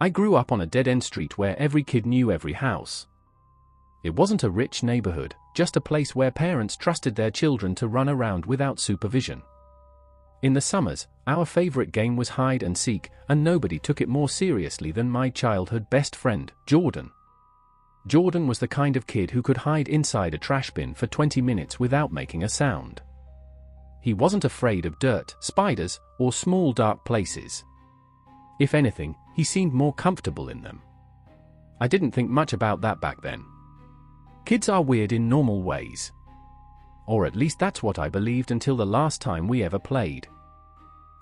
I grew up on a dead-end street where every kid knew every house. It wasn't a rich neighborhood, just a place where parents trusted their children to run around without supervision. In the summers, our favorite game was hide and seek, and nobody took it more seriously than my childhood best friend, Jordan. Jordan was the kind of kid who could hide inside a trash bin for 20 minutes without making a sound. He wasn't afraid of dirt, spiders, or small dark places. If anything, he seemed more comfortable in them. I didn't think much about that back then. Kids are weird in normal ways. Or at least that's what I believed until the last time we ever played.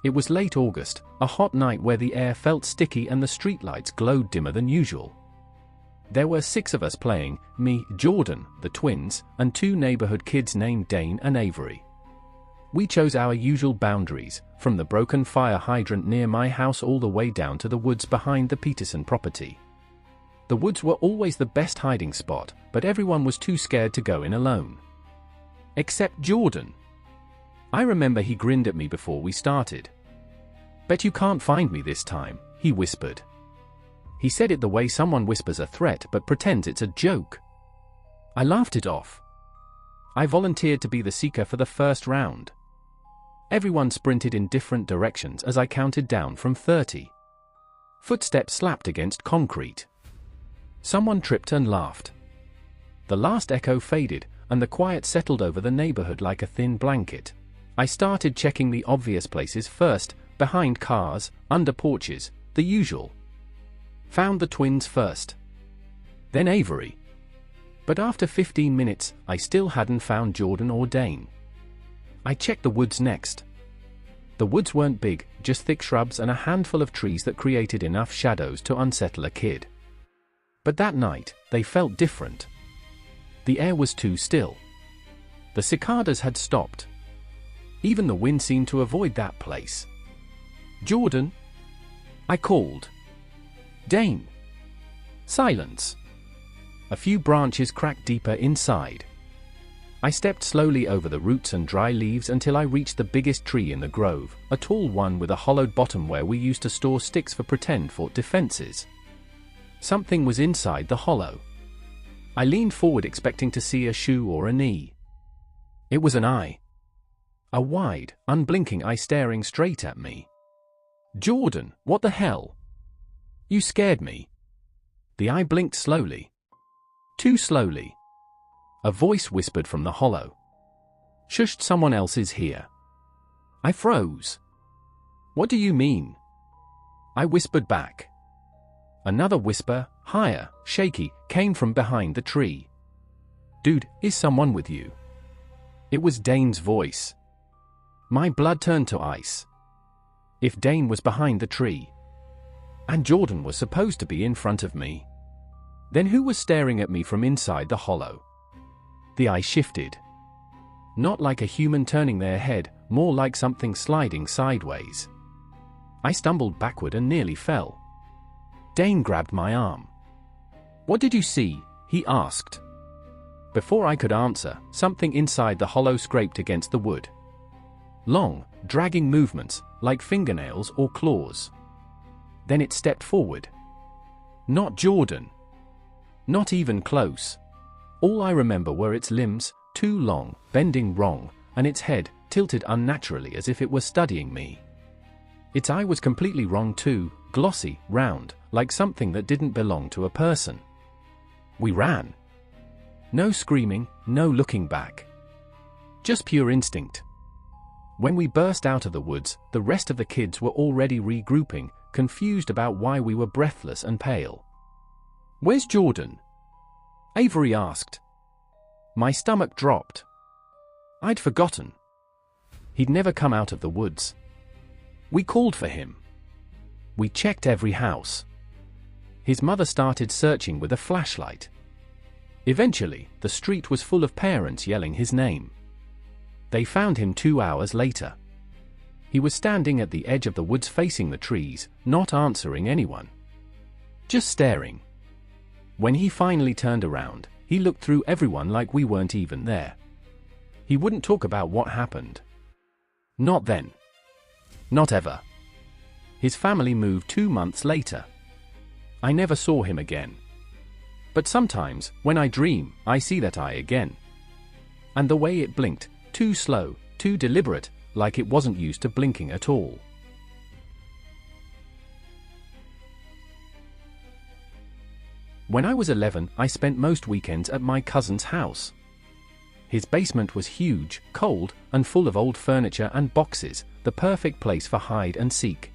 It was late August, a hot night where the air felt sticky and the streetlights glowed dimmer than usual. There were 6 of us playing, me, Jordan, the twins, and 2 neighborhood kids named Dane and Avery. We chose our usual boundaries, from the broken fire hydrant near my house all the way down to the woods behind the Peterson property. The woods were always the best hiding spot, but everyone was too scared to go in alone. Except Jordan. I remember he grinned at me before we started. "Bet you can't find me this time," he whispered. He said it the way someone whispers a threat but pretends it's a joke. I laughed it off. I volunteered to be the seeker for the first round. Everyone sprinted in different directions as I counted down from 30. Footsteps slapped against concrete. Someone tripped and laughed. The last echo faded, and the quiet settled over the neighborhood like a thin blanket. I started checking the obvious places first, behind cars, under porches, the usual. Found the twins first. Then Avery. But after 15 minutes, I still hadn't found Jordan or Dane. I checked the woods next. The woods weren't big, just thick shrubs and a handful of trees that created enough shadows to unsettle a kid. But that night, they felt different. The air was too still. The cicadas had stopped. Even the wind seemed to avoid that place. "Jordan?" I called. "Dane?" Silence. A few branches cracked deeper inside. I stepped slowly over the roots and dry leaves until I reached the biggest tree in the grove, a tall one with a hollowed bottom where we used to store sticks for pretend fort defenses. Something was inside the hollow. I leaned forward expecting to see a shoe or a knee. It was an eye. A wide, unblinking eye staring straight at me. "Jordan, what the hell? You scared me." The eye blinked slowly. Too slowly. A voice whispered from the hollow. "Shush, someone else is here." I froze. "What do you mean?" I whispered back. Another whisper, higher, shaky, came from behind the tree. "Dude, is someone with you?" It was Dane's voice. My blood turned to ice. If Dane was behind the tree, and Jordan was supposed to be in front of me, then who was staring at me from inside the hollow? The eye shifted. Not like a human turning their head, more like something sliding sideways. I stumbled backward and nearly fell. Dane grabbed my arm. "What did you see?" he asked. Before I could answer, something inside the hollow scraped against the wood. Long, dragging movements, like fingernails or claws. Then it stepped forward. Not Jordan. Not even close. All I remember were its limbs, too long, bending wrong, and its head, tilted unnaturally as if it were studying me. Its eye was completely wrong too, glossy, round, like something that didn't belong to a person. We ran. No screaming, no looking back. Just pure instinct. When we burst out of the woods, the rest of the kids were already regrouping, confused about why we were breathless and pale. "Where's Jordan?" Avery asked. My stomach dropped. I'd forgotten. He'd never come out of the woods. We called for him. We checked every house. His mother started searching with a flashlight. Eventually, the street was full of parents yelling his name. They found him 2 hours later. He was standing at the edge of the woods facing the trees, not answering anyone. Just staring. When he finally turned around, he looked through everyone like we weren't even there. He wouldn't talk about what happened. Not then. Not ever. His family moved 2 months later. I never saw him again. But sometimes, when I dream, I see that eye again. And the way it blinked, too slow, too deliberate, like it wasn't used to blinking at all. When I was 11, I spent most weekends at my cousin's house. His basement was huge, cold, and full of old furniture and boxes, the perfect place for hide and seek.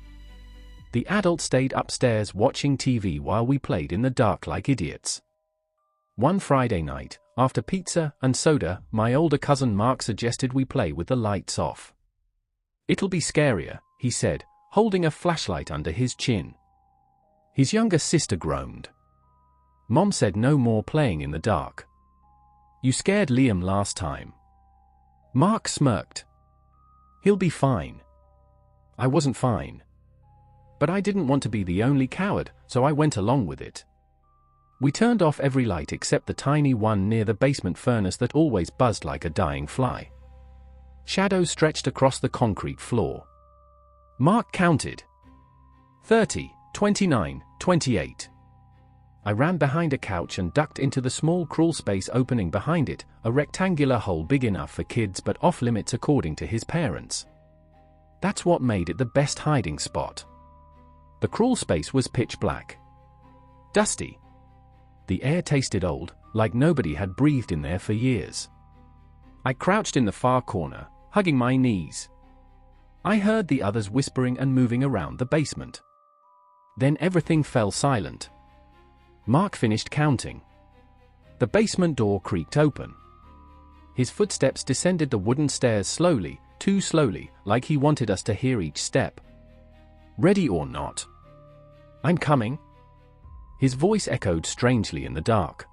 The adults stayed upstairs watching TV while we played in the dark like idiots. One Friday night, after pizza and soda, my older cousin Mark suggested we play with the lights off. "It'll be scarier," he said, holding a flashlight under his chin. His younger sister groaned. Mom said no more playing in the dark. "You scared Liam last time." Mark smirked. "He'll be fine." I wasn't fine. But I didn't want to be the only coward, so I went along with it. We turned off every light except the tiny one near the basement furnace that always buzzed like a dying fly. Shadows stretched across the concrete floor. Mark counted. 30, 29, 28. I ran behind a couch and ducked into the small crawl space opening behind it, a rectangular hole big enough for kids but off-limits according to his parents. That's what made it the best hiding spot. The crawl space was pitch black. Dusty. The air tasted old, like nobody had breathed in there for years. I crouched in the far corner, hugging my knees. I heard the others whispering and moving around the basement. Then everything fell silent. Mark finished counting. The basement door creaked open. His footsteps descended the wooden stairs slowly, too slowly, like he wanted us to hear each step. "Ready or not?" "I'm coming." His voice echoed strangely in the dark.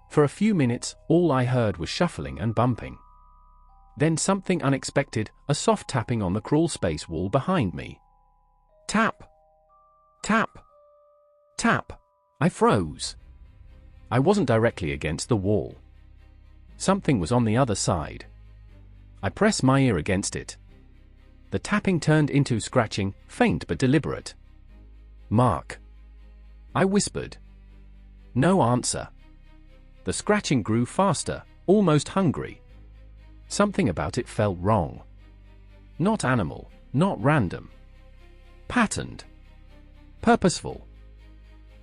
For a few minutes, all I heard was shuffling and bumping. Then something unexpected, a soft tapping on the crawl space wall behind me. Tap! Tap! Tap! I froze. I wasn't directly against the wall. Something was on the other side. I pressed my ear against it. The tapping turned into scratching, faint but deliberate. "Mark." I whispered. No answer. The scratching grew faster, almost hungry. Something about it felt wrong. Not animal, not random. Patterned. Purposeful.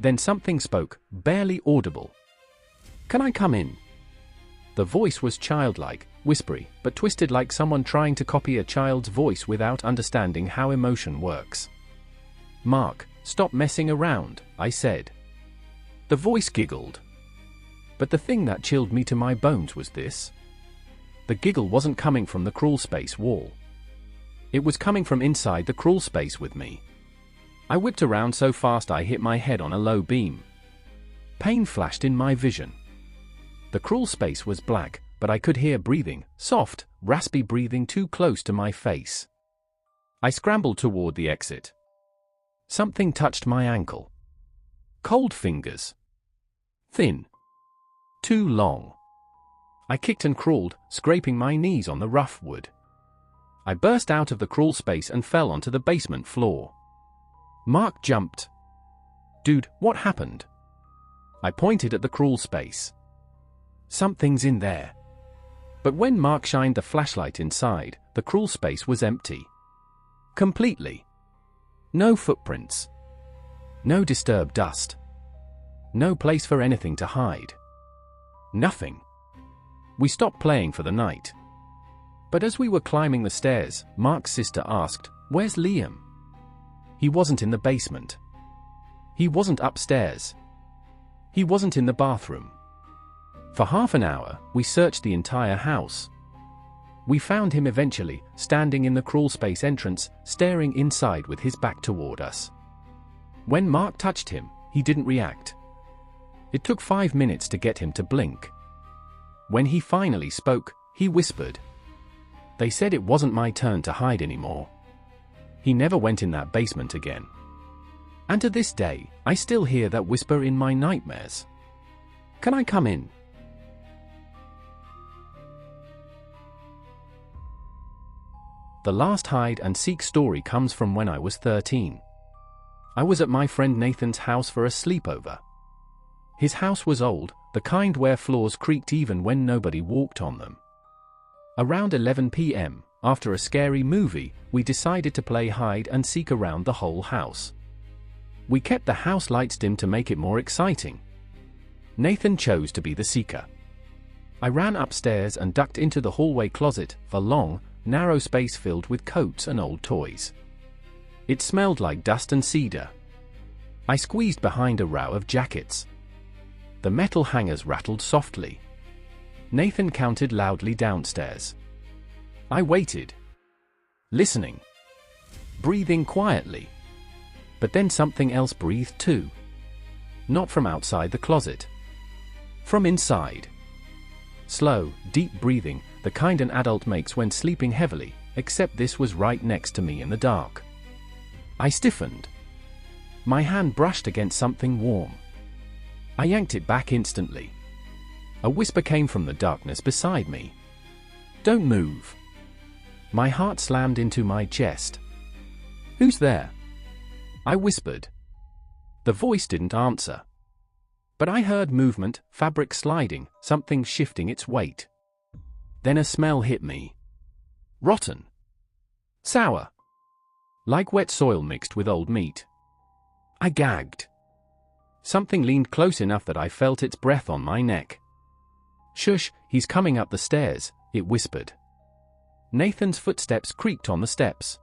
Then something spoke, barely audible. "Can I come in?" The voice was childlike, whispery, but twisted like someone trying to copy a child's voice without understanding how emotion works. "Mark, stop messing around," I said. The voice giggled. But the thing that chilled me to my bones was this. The giggle wasn't coming from the crawl space wall. It was coming from inside the crawl space with me. I whipped around so fast I hit my head on a low beam. Pain flashed in my vision. The crawl space was black, but I could hear breathing, soft, raspy breathing too close to my face. I scrambled toward the exit. Something touched my ankle. Cold fingers. Thin. Too long. I kicked and crawled, scraping my knees on the rough wood. I burst out of the crawl space and fell onto the basement floor. Mark jumped. "Dude, what happened?" I pointed at the crawl space. "Something's in there." But when Mark shined the flashlight inside, the crawl space was empty. Completely. No footprints. No disturbed dust. No place for anything to hide. Nothing. We stopped playing for the night. But as we were climbing the stairs, Mark's sister asked, "Where's Liam?" He wasn't in the basement. He wasn't upstairs. He wasn't in the bathroom. For half an hour, we searched the entire house. We found him eventually, standing in the crawlspace entrance, staring inside with his back toward us. When Mark touched him, he didn't react. It took 5 minutes to get him to blink. When he finally spoke, he whispered. They said it wasn't my turn to hide anymore. He never went in that basement again. And to this day, I still hear that whisper in my nightmares. Can I come in? The last hide and seek story comes from when I was 13. I was at my friend Nathan's house for a sleepover. His house was old, the kind where floors creaked even when nobody walked on them. Around 11 p.m., after a scary movie, we decided to play hide and seek around the whole house. We kept the house lights dim to make it more exciting. Nathan chose to be the seeker. I ran upstairs and ducked into the hallway closet, a long, narrow space filled with coats and old toys. It smelled like dust and cedar. I squeezed behind a row of jackets. The metal hangers rattled softly. Nathan counted loudly downstairs. I waited, listening, breathing quietly. But then something else breathed too. Not from outside the closet. From inside. Slow, deep breathing, the kind an adult makes when sleeping heavily, except this was right next to me in the dark. I stiffened. My hand brushed against something warm. I yanked it back instantly. A whisper came from the darkness beside me. "Don't move." My heart slammed into my chest. "Who's there?" I whispered. The voice didn't answer. But I heard movement, fabric sliding, something shifting its weight. Then a smell hit me. Rotten. Sour. Like wet soil mixed with old meat. I gagged. Something leaned close enough that I felt its breath on my neck. "Shush, he's coming up the stairs," it whispered. Nathan's footsteps creaked on the steps.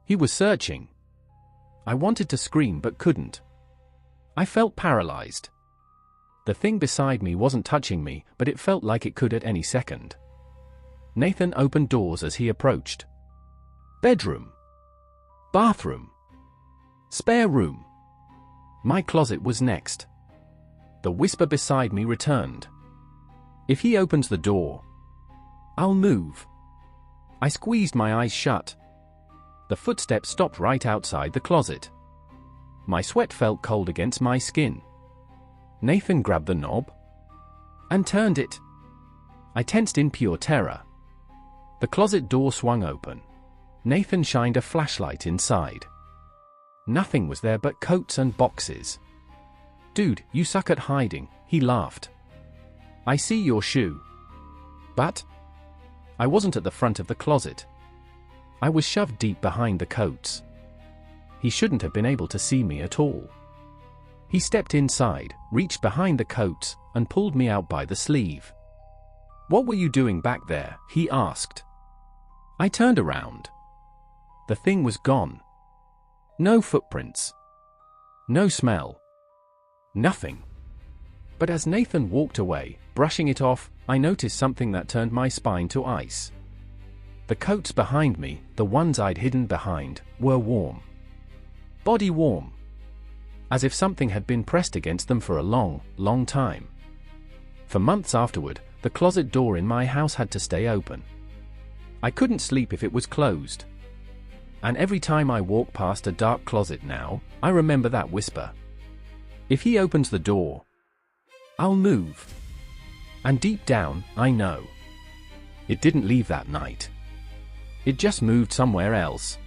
He was searching. I wanted to scream but couldn't. I felt paralyzed. The thing beside me wasn't touching me, but it felt like it could at any second. Nathan opened doors as he approached. Bedroom. Bathroom. Spare room. My closet was next. The whisper beside me returned. "If he opens the door, I'll move." I squeezed my eyes shut. The footsteps stopped right outside the closet. My sweat felt cold against my skin. Nathan grabbed the knob and turned it. I tensed in pure terror. The closet door swung open. Nathan shined a flashlight inside. Nothing was there but coats and boxes. "Dude, you suck at hiding," he laughed. "I see your shoe." But I wasn't at the front of the closet. I was shoved deep behind the coats. He shouldn't have been able to see me at all. He stepped inside, reached behind the coats, and pulled me out by the sleeve. "What were you doing back there?" he asked. I turned around. The thing was gone. No footprints. No smell. Nothing. But as Nathan walked away, brushing it off, I noticed something that turned my spine to ice. The coats behind me, the ones I'd hidden behind, were warm. Body warm. As if something had been pressed against them for a long, long time. For months afterward, the closet door in my house had to stay open. I couldn't sleep if it was closed. And every time I walk past a dark closet now, I remember that whisper. If he opens the door, I'll move. And deep down, I know. It didn't leave that night. It just moved somewhere else.